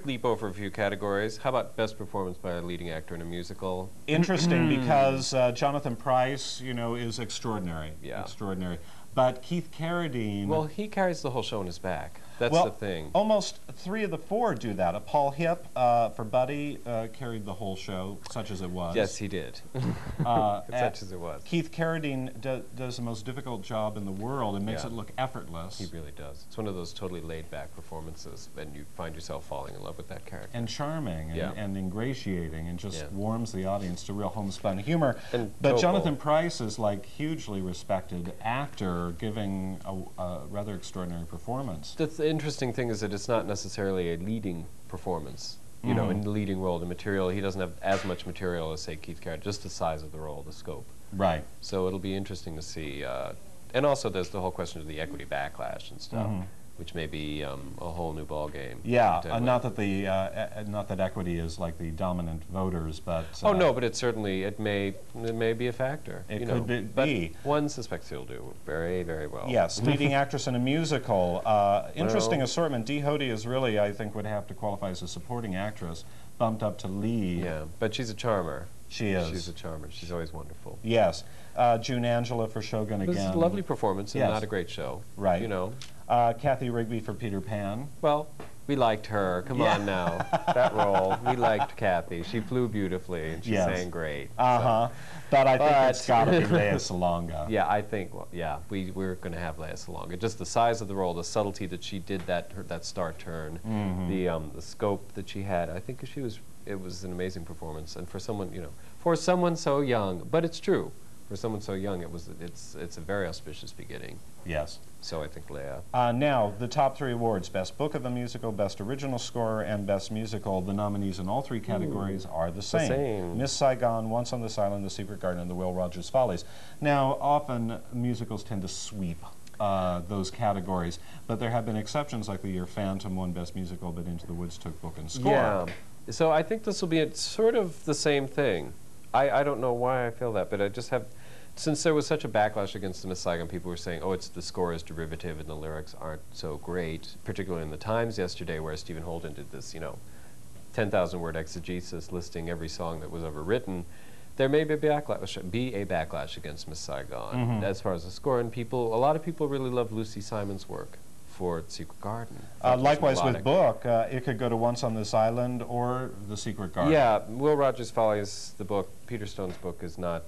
quick leap over a few categories. How about best performance by a leading actor in a musical? Interesting because Jonathan Pryce, you know, is extraordinary. Yeah. Extraordinary. But Keith Carradine... Well, he carries the whole show on his back. That's well, the thing. Almost 3 of the 4 do that. Paul Hipp, for Buddy, carried the whole show, such as it was. Yes, he did. Such as it was. Keith Carradine does the most difficult job in the world and makes it look effortless. He really does. It's one of those totally laid-back performances, and you find yourself falling in love with that character. And charming and ingratiating and just warms the audience to real homespun humor. And but Jonathan Pryce is like hugely respected actor giving a rather extraordinary performance. The interesting thing is that it's not necessarily a leading performance. You know, in the leading role, the material, he doesn't have as much material as, say, Keith Carradine, just the size of the role, the scope. Right. So it'll be interesting to see. And also there's the whole question of the equity backlash and stuff, which may be a whole new ballgame. Yeah, not that equity is like the dominant voters, but... oh, no, but it certainly, it may be a factor. It could be. But one suspects he'll do very, very well. Yes, leading actress in a musical. Interesting assortment. Dee Hoty is really, I think, would have to qualify as a supporting actress, bumped up to lead. Yeah, but she's a charmer. She is. She's a charmer. She's always wonderful. Yes. June Angela for Shogun again. This is a lovely performance and not a great show. Right. You know. Kathy Rigby for Peter Pan. Well, we liked her. Come on now. That role. We liked Kathy. She flew beautifully and she sang great. So. But I think it's got to be Lea Salonga. Yeah, I think, well, yeah, we're going to have Lea Salonga. Just the size of the role, the subtlety that she did that star turn, the scope that she had. I think it was an amazing performance. And for someone, you know, for someone so young, but it's true. For someone so young, it's a very auspicious beginning. Yes. So I think Lea. Now, the top 3 awards, Best Book of a Musical, Best Original Score, and Best Musical. The nominees in all 3 categories are the same. Miss Saigon, Once on This Island, The Secret Garden, and The Will Rogers Follies. Now, often musicals tend to sweep those categories, but there have been exceptions, like the year Phantom won Best Musical, but Into the Woods took Book and Score. Yeah. So I think this will be sort of the same thing. I don't know why I feel that, but I just have... Since there was such a backlash against the Miss Saigon, people were saying, oh, the score is derivative and the lyrics aren't so great, particularly in the Times yesterday where Stephen Holden did this, you know, 10,000-word exegesis listing every song that was ever written. There may be a backlash against Miss Saigon as far as the score, and a lot of people really love Lucy Simon's work for Secret Garden. Likewise with book, it could go to Once on This Island or The Secret Garden. Yeah, Will Rogers Follies, the book, Peter Stone's book, is not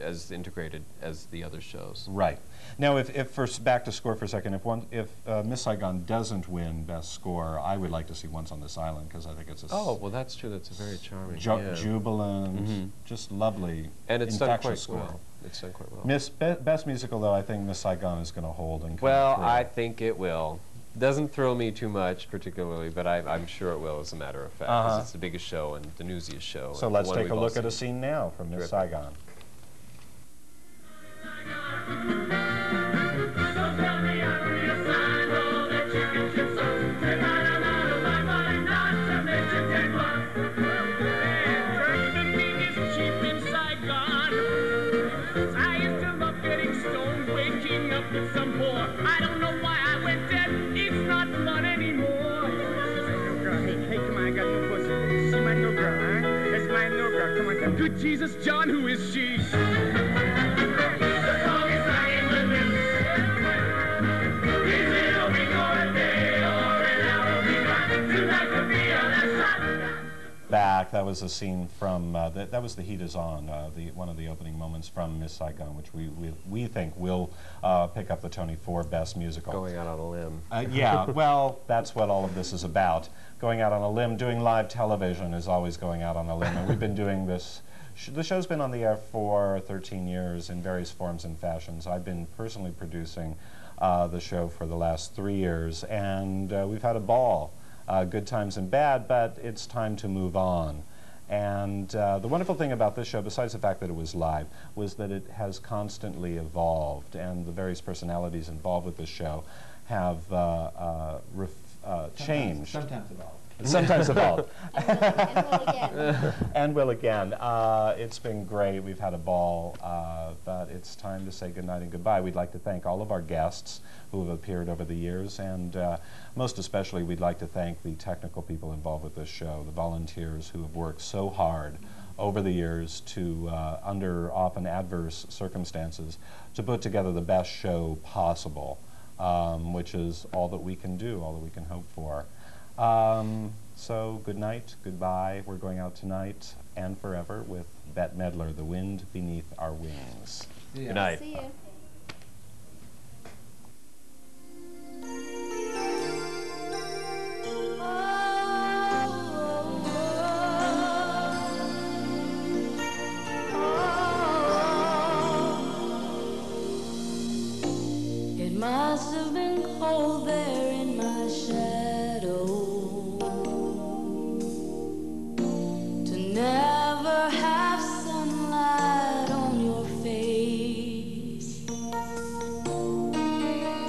as integrated as the other shows. Right. Now, back to score for a second, if Miss Saigon doesn't win Best Score, I would like to see Once on This Island, because I think it's a... Oh, well, that's true. That's a very charming... Jubilant, just lovely, and it's done quite score. Well. It's done quite well. Best Musical, though, I think Miss Saigon is going to hold and come Well, through. I think it will. Doesn't thrill me too much, particularly, but I'm sure it will, as a matter of fact, because it's the biggest show and the newsiest show. So let's take a look at a scene now from Miss Saigon. I don't know why I went dead. It's not fun anymore. Hey, come on, I got no pussy. See my new girl, huh? That's my new girl. Come on, good Jesus, John, who is she? Back, that was a scene from, that was The Heat Is On, one of the opening moments from Miss Saigon, which we think will pick up the Tony for Best Musical. Going out on a limb. Yeah, well, that's what all of this is about. Going out on a limb, doing live television is always going out on a limb, and we've been doing this. The show's been on the air for 13 years in various forms and fashions. I've been personally producing the show for the last 3 years, and we've had a ball. Good times and bad, but it's time to move on. And the wonderful thing about this show, besides the fact that it was live, was that it has constantly evolved, and the various personalities involved with this show have changed. Sometimes evolved. Sometimes of both. And will again. And will again. It's been great. We've had a ball, but it's time to say goodnight and goodbye. We'd like to thank all of our guests who have appeared over the years, and most especially we'd like to thank the technical people involved with this show, the volunteers who have worked so hard over the years to, under often adverse circumstances, to put together the best show possible, which is all that we can do, all that we can hope for. So good night, goodbye. We're going out tonight and forever with Bette Midler, The Wind Beneath Our Wings. Good night. See you. It must have been cold there in my shadow to never have sunlight on your face.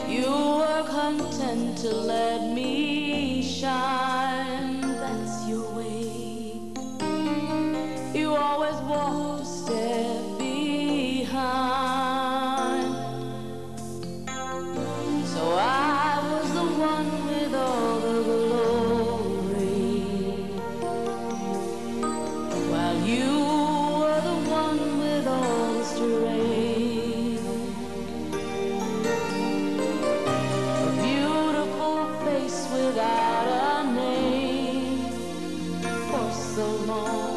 You were content to let me shine, that's your way. You always walked a step behind. So I was the one with all the glory, while you were the one with all the strength. A beautiful face without a name for so long.